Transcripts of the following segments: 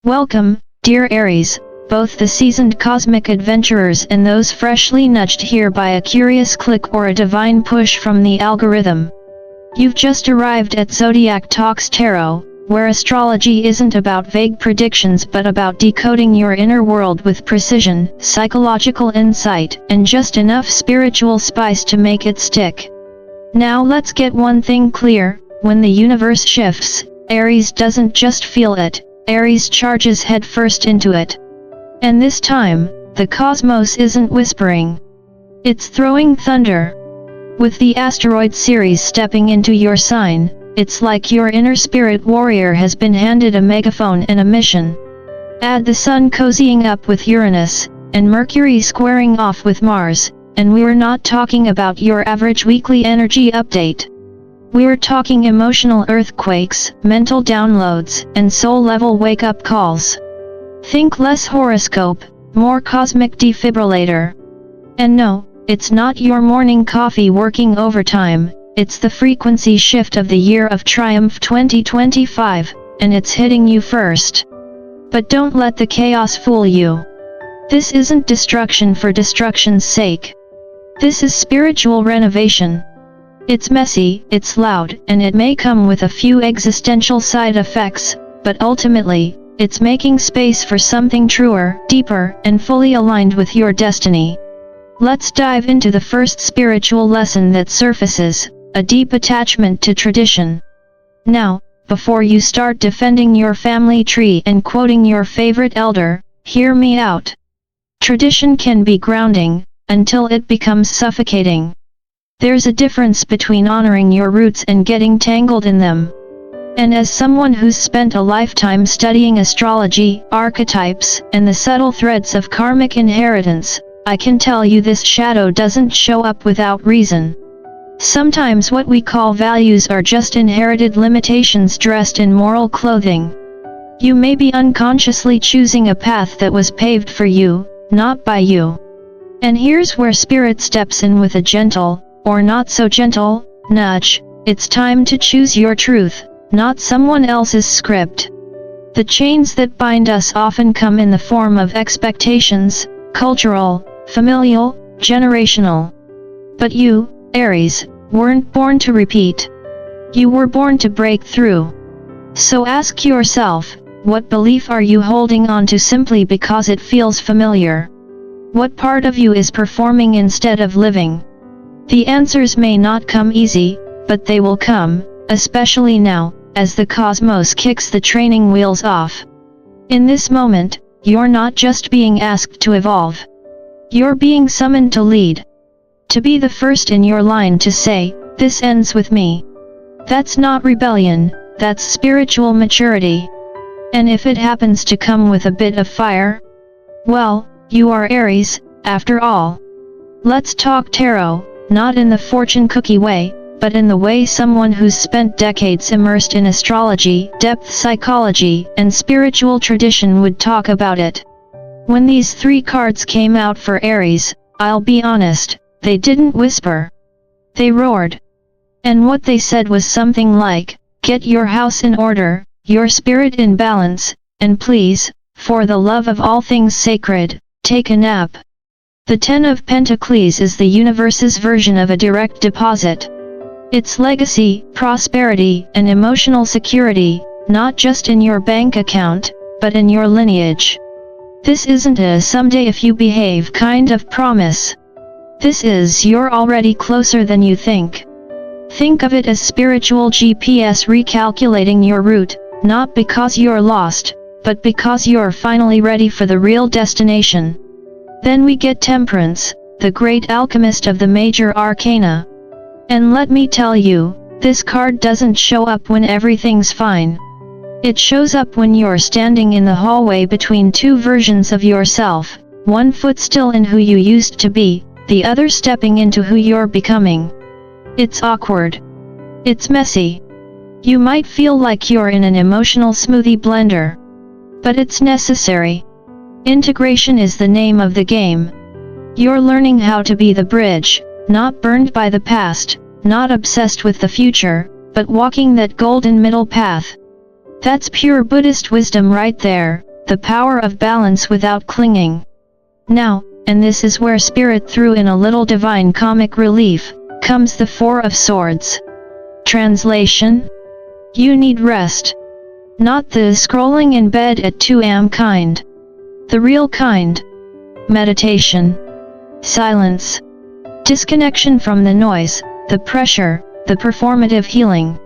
Welcome, dear Aries, both the seasoned cosmic adventurers and those freshly nudged here by a curious click or a divine push from the algorithm. You've just arrived at Zodiac Talks Tarot, where astrology isn't about vague predictions but about decoding your inner world with precision, psychological insight, and just enough spiritual spice to make it stick. Now let's get one thing clear: when the universe shifts, Aries doesn't just feel it, Aries charges headfirst into it. And this time, the cosmos isn't whispering. It's throwing thunder. With the asteroid Ceres stepping into your sign, it's like your inner spirit warrior has been handed a megaphone and a mission. Add the Sun cozying up with Uranus, and Mercury squaring off with Mars, and we're not talking about your average weekly energy update. We're talking emotional earthquakes, mental downloads, and soul-level wake-up calls. Think less horoscope, more cosmic defibrillator. And no, it's not your morning coffee working overtime, it's the frequency shift of the year of Triumph 2025, and it's hitting you first. But don't let the chaos fool you. This isn't destruction for destruction's sake. This is spiritual renovation. It's messy, it's loud, and it may come with a few existential side effects, but ultimately, it's making space for something truer, deeper, and fully aligned with your destiny. Let's dive into the first spiritual lesson that surfaces: a deep attachment to tradition. Now, before you start defending your family tree and quoting your favorite elder, hear me out. Tradition can be grounding, until it becomes suffocating. There's a difference between honoring your roots and getting tangled in them. And as someone who's spent a lifetime studying astrology, archetypes, and the subtle threads of karmic inheritance, I can tell you this shadow doesn't show up without reason. Sometimes what we call values are just inherited limitations dressed in moral clothing. You may be unconsciously choosing a path that was paved for you, not by you. And here's where Spirit steps in with a gentle, or not so gentle, nudge. It's time to choose your truth, not someone else's script. The chains that bind us often come in the form of expectations, cultural, familial, generational. But you, Aries, weren't born to repeat. You were born to break through. So ask yourself, what belief are you holding on to simply because it feels familiar? What part of you is performing instead of living? The answers may not come easy, but they will come, especially now, as the cosmos kicks the training wheels off. In this moment, you're not just being asked to evolve. You're being summoned to lead. To be the first in your line to say, "This ends with me." That's not rebellion, that's spiritual maturity. And if it happens to come with a bit of fire, well, you are Aries, after all. Let's talk tarot. Not in the fortune cookie way, but in the way someone who's spent decades immersed in astrology, depth psychology, and spiritual tradition would talk about it. When these three cards came out for Aries, I'll be honest, they didn't whisper. They roared. And what they said was something like, "Get your house in order, your spirit in balance, and please, for the love of all things sacred, take a nap." The Ten of Pentacles is the universe's version of a direct deposit. It's legacy, prosperity, and emotional security, not just in your bank account, but in your lineage. This isn't a "someday if you behave" kind of promise. This is "you're already closer than you think." Think of it as spiritual GPS recalculating your route, not because you're lost, but because you're finally ready for the real destination. Then we get Temperance, the great alchemist of the major arcana. And let me tell you, this card doesn't show up when everything's fine. It shows up when you're standing in the hallway between two versions of yourself, one foot still in who you used to be, the other stepping into who you're becoming. It's awkward. It's messy. You might feel like you're in an emotional smoothie blender. But it's necessary. Integration is the name of the game. You're learning how to be the bridge, not burned by the past, not obsessed with the future, but walking that golden middle path. That's pure Buddhist wisdom right there, the power of balance without clinging. Now, and this is where Spirit threw in a little divine comic relief, comes the Four of Swords. Translation? You need rest. Not the scrolling in bed at 2 am kind. The real kind. Meditation. Silence. Disconnection from the noise, the pressure, the performative healing.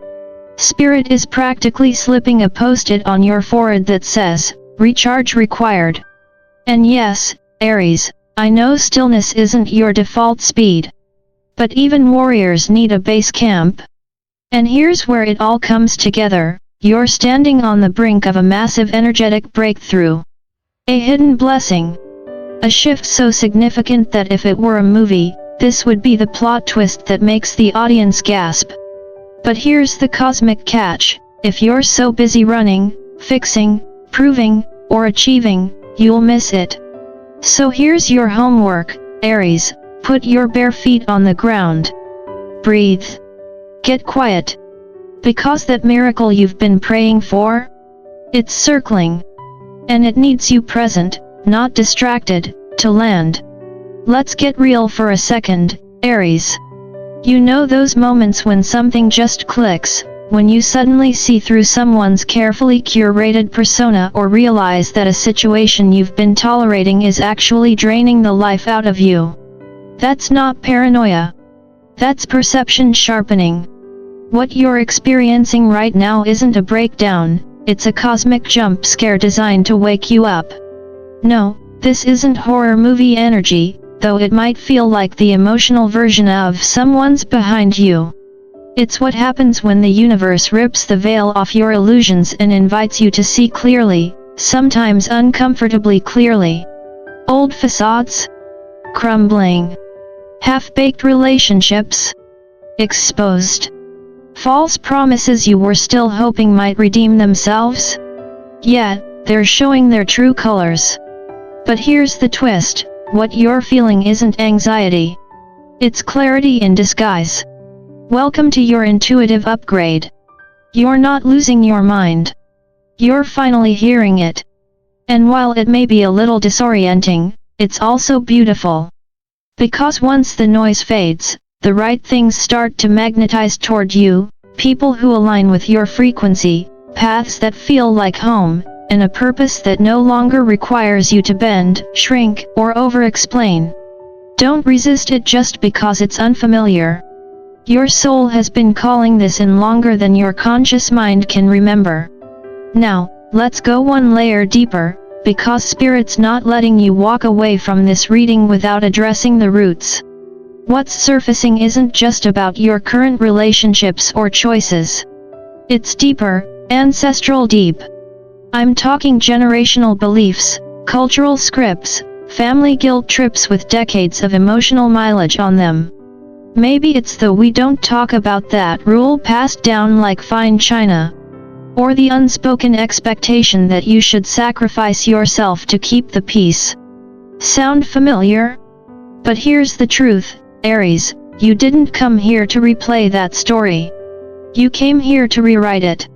Spirit is practically slipping a post-it on your forehead that says, recharge required. And yes, Aries, I know stillness isn't your default speed. But even warriors need a base camp. And here's where it all comes together, you're standing on the brink of a massive energetic breakthrough. A hidden blessing. A shift so significant that if it were a movie, this would be the plot twist that makes the audience gasp. But here's the cosmic catch, if you're so busy running, fixing, proving, or achieving, you'll miss it. So here's your homework, Aries, put your bare feet on the ground. Breathe. Get quiet. Because that miracle you've been praying for? It's circling. And it needs you present, not distracted, to land. Let's get real for a second, Aries. You know those moments when something just clicks, when you suddenly see through someone's carefully curated persona or realize that a situation you've been tolerating is actually draining the life out of you. That's not paranoia. That's perception sharpening. What you're experiencing right now isn't a breakdown, it's a cosmic jump scare designed to wake you up. No, this isn't horror movie energy, though it might feel like the emotional version of someone's behind you. It's what happens when the universe rips the veil off your illusions and invites you to see clearly, sometimes uncomfortably clearly. Old facades? Crumbling. Half-baked relationships? Exposed. False promises you were still hoping might redeem themselves? Yeah, they're showing their true colors. But here's the twist, what you're feeling isn't anxiety. It's clarity in disguise. Welcome to your intuitive upgrade. You're not losing your mind. You're finally hearing it. And while it may be a little disorienting, it's also beautiful. Because once the noise fades, the right things start to magnetize toward you, people who align with your frequency, paths that feel like home, and a purpose that no longer requires you to bend, shrink, or over-explain. Don't resist it just because it's unfamiliar. Your soul has been calling this in longer than your conscious mind can remember. Now, let's go one layer deeper, because Spirit's not letting you walk away from this reading without addressing the roots. What's surfacing isn't just about your current relationships or choices. It's deeper, ancestral deep. I'm talking generational beliefs, cultural scripts, family guilt trips with decades of emotional mileage on them. Maybe it's the we don't talk about that rule passed down like fine china. Or the unspoken expectation that you should sacrifice yourself to keep the peace. Sound familiar? But here's the truth, Aries, you didn't come here to replay that story. You came here to rewrite it.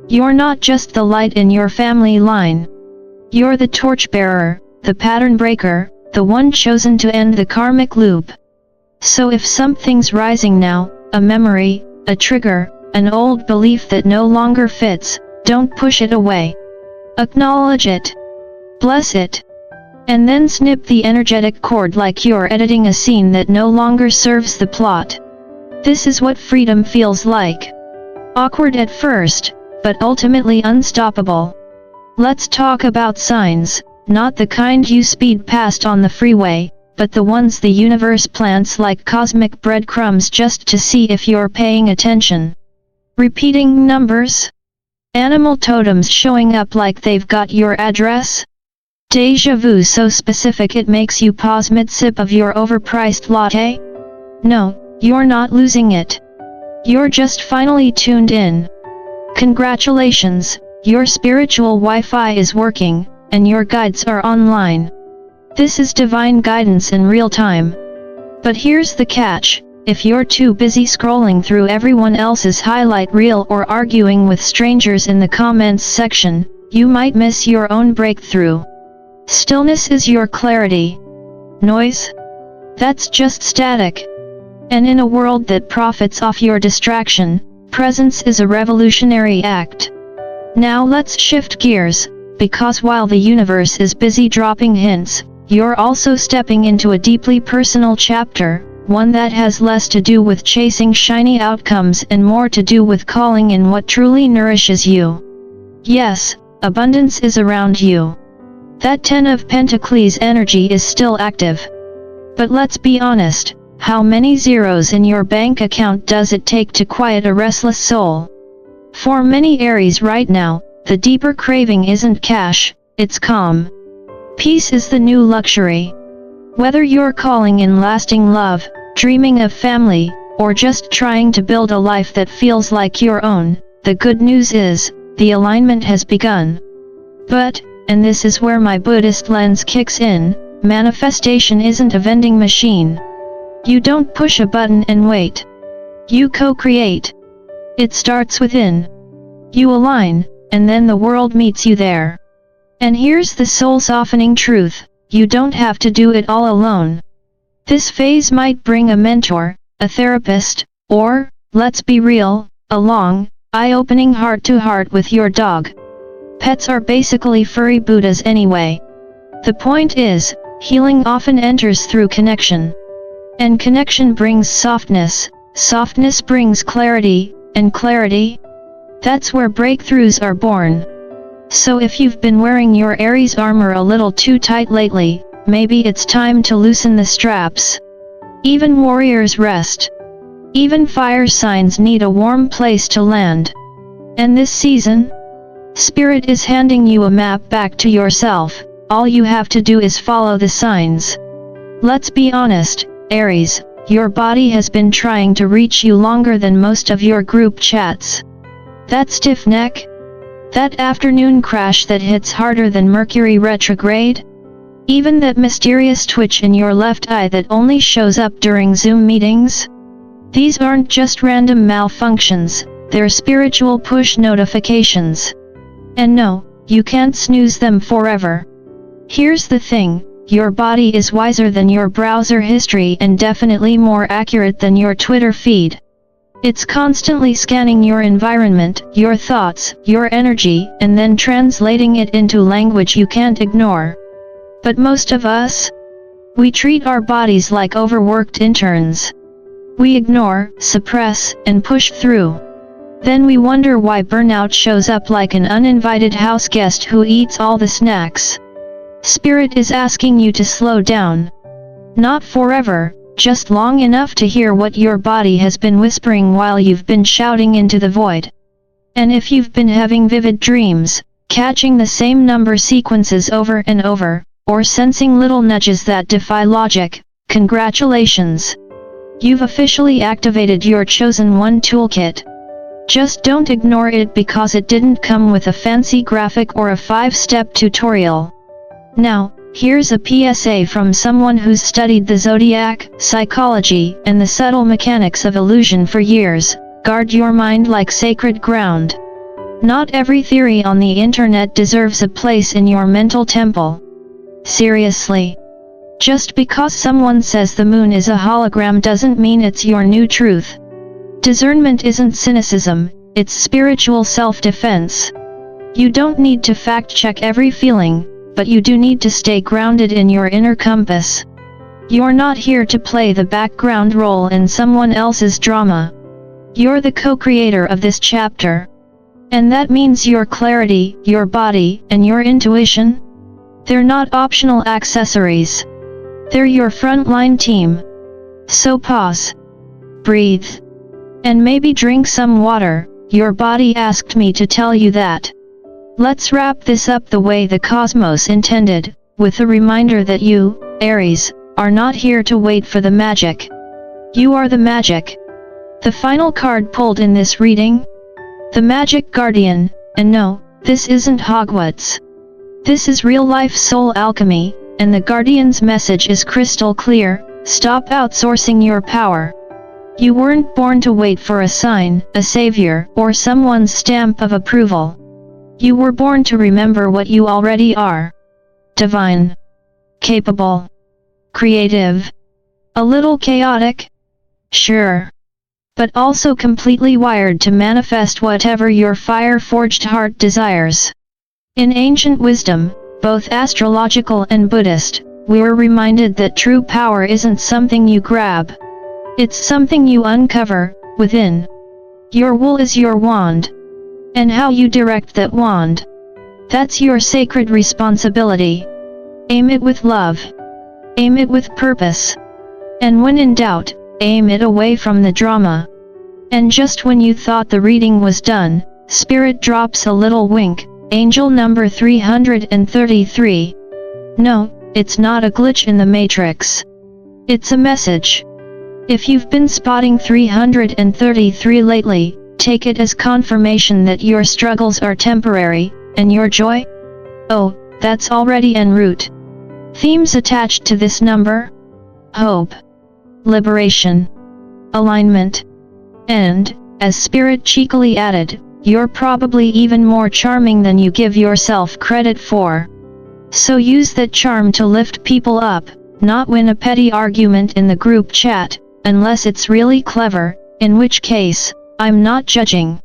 You're not just the light in your family line. You're the torchbearer, the pattern breaker, the one chosen to end the karmic loop. So if something's rising now, a memory, a trigger, an old belief that no longer fits, don't push it away. Acknowledge it. Bless it. And then snip the energetic cord like you're editing a scene that no longer serves the plot. This is what freedom feels like. Awkward at first, but ultimately unstoppable. Let's talk about signs, not the kind you speed past on the freeway, but the ones the universe plants like cosmic breadcrumbs just to see if you're paying attention. Repeating numbers? Animal totems showing up like they've got your address? Deja vu so specific it makes you pause mid-sip of your overpriced latte? No, you're not losing it. You're just finally tuned in. Congratulations, your spiritual Wi-Fi is working, and your guides are online. This is divine guidance in real time. But here's the catch, if you're too busy scrolling through everyone else's highlight reel or arguing with strangers in the comments section, you might miss your own breakthrough. Stillness is your clarity. Noise? That's just static. And in a world that profits off your distraction, presence is a revolutionary act. Now let's shift gears, because while the universe is busy dropping hints, you're also stepping into a deeply personal chapter, one that has less to do with chasing shiny outcomes and more to do with calling in what truly nourishes you. Yes, abundance is around you. That 10 of Pentacles energy is still active. But let's be honest, how many zeros in your bank account does it take to quiet a restless soul? For many Aries right now, the deeper craving isn't cash, it's calm. Peace is the new luxury. Whether you're calling in lasting love, dreaming of family, or just trying to build a life that feels like your own, the good news is, the alignment has begun. But, and this is where my Buddhist lens kicks in, manifestation isn't a vending machine. You don't push a button and wait. You co-create. It starts within. You align, and then the world meets you there. And here's the soul-softening truth, you don't have to do it all alone. This phase might bring a mentor, a therapist, or, let's be real, a long, eye-opening heart-to-heart with your dog. Pets are basically furry Buddhas anyway. The point is, healing often enters through connection. And connection brings softness, softness brings clarity, and clarity? That's where breakthroughs are born. So if you've been wearing your Aries armor a little too tight lately, maybe it's time to loosen the straps. Even warriors rest. Even fire signs need a warm place to land. And this season, Spirit is handing you a map back to yourself, all you have to do is follow the signs. Let's be honest, Aries, your body has been trying to reach you longer than most of your group chats. That stiff neck? That afternoon crash that hits harder than Mercury retrograde? Even that mysterious twitch in your left eye that only shows up during Zoom meetings? These aren't just random malfunctions, they're spiritual push notifications. And no, you can't snooze them forever. Here's the thing, your body is wiser than your browser history and definitely more accurate than your Twitter feed. It's constantly scanning your environment, your thoughts, your energy, and then translating it into language you can't ignore. But most of us? We treat our bodies like overworked interns. We ignore, suppress, and push through. Then we wonder why burnout shows up like an uninvited house guest who eats all the snacks. Spirit is asking you to slow down. Not forever, just long enough to hear what your body has been whispering while you've been shouting into the void. And if you've been having vivid dreams, catching the same number sequences over and over, or sensing little nudges that defy logic, congratulations! You've officially activated your chosen one toolkit. Just don't ignore it because it didn't come with a fancy graphic or a 5-step tutorial. Now, here's a PSA from someone who's studied the Zodiac, psychology, and the subtle mechanics of illusion for years. Guard your mind like sacred ground. Not every theory on the internet deserves a place in your mental temple. Seriously. Just because someone says the moon is a hologram doesn't mean it's your new truth. Discernment isn't cynicism, it's spiritual self-defense. You don't need to fact-check every feeling, but you do need to stay grounded in your inner compass. You're not here to play the background role in someone else's drama. You're the co-creator of this chapter. And that means your clarity, your body, and your intuition? They're not optional accessories. They're your frontline team. So pause. Breathe. And maybe drink some water. Your body asked me to tell you that. Let's wrap this up the way the cosmos intended, with a reminder that you, Aries, are not here to wait for the magic. You are the magic. The final card pulled in this reading? The Magic Guardian, and no, this isn't Hogwarts. This is real-life soul alchemy, and the Guardian's message is crystal clear: stop outsourcing your power. You weren't born to wait for a sign, a savior, or someone's stamp of approval. You were born to remember what you already are. Divine. Capable. Creative. A little chaotic? Sure. But also completely wired to manifest whatever your fire-forged heart desires. In ancient wisdom, both astrological and Buddhist, we were reminded that true power isn't something you grab. It's something you uncover, within. Your will is your wand. And how you direct that wand. That's your sacred responsibility. Aim it with love. Aim it with purpose. And when in doubt, aim it away from the drama. And just when you thought the reading was done, Spirit drops a little wink, Angel number 333. No, it's not a glitch in the matrix. It's a message. If you've been spotting 333 lately, take it as confirmation that your struggles are temporary, and your joy? Oh, that's already en route. Themes attached to this number? Hope. Liberation. Alignment. And, as Spirit cheekily added, you're probably even more charming than you give yourself credit for. So use that charm to lift people up, not win a petty argument in the group chat, unless it's really clever, in which case, I'm not judging.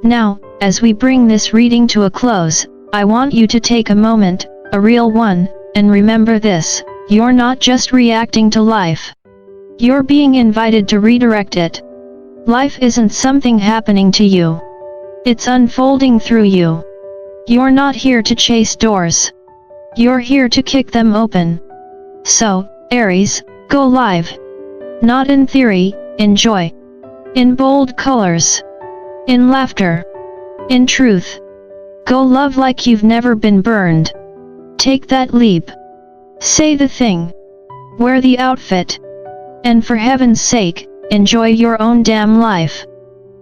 Now, as we bring this reading to a close, I want you to take a moment, a real one, and remember this: you're not just reacting to life. You're being invited to redirect it. Life isn't something happening to you. It's unfolding through you. You're not here to chase doors. You're here to kick them open. So, Aries, go live. Not in theory, in joy. In bold colors. In laughter. In truth. Go love like you've never been burned. Take that leap. Say the thing. Wear the outfit. And for heaven's sake, enjoy your own damn life.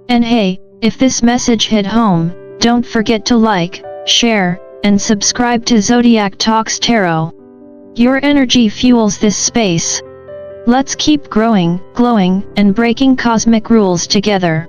And hey, if this message hit home, don't forget to like, share, and subscribe to Zodiac Talks Tarot. Your energy fuels this space. Let's keep growing, glowing, and breaking cosmic rules together.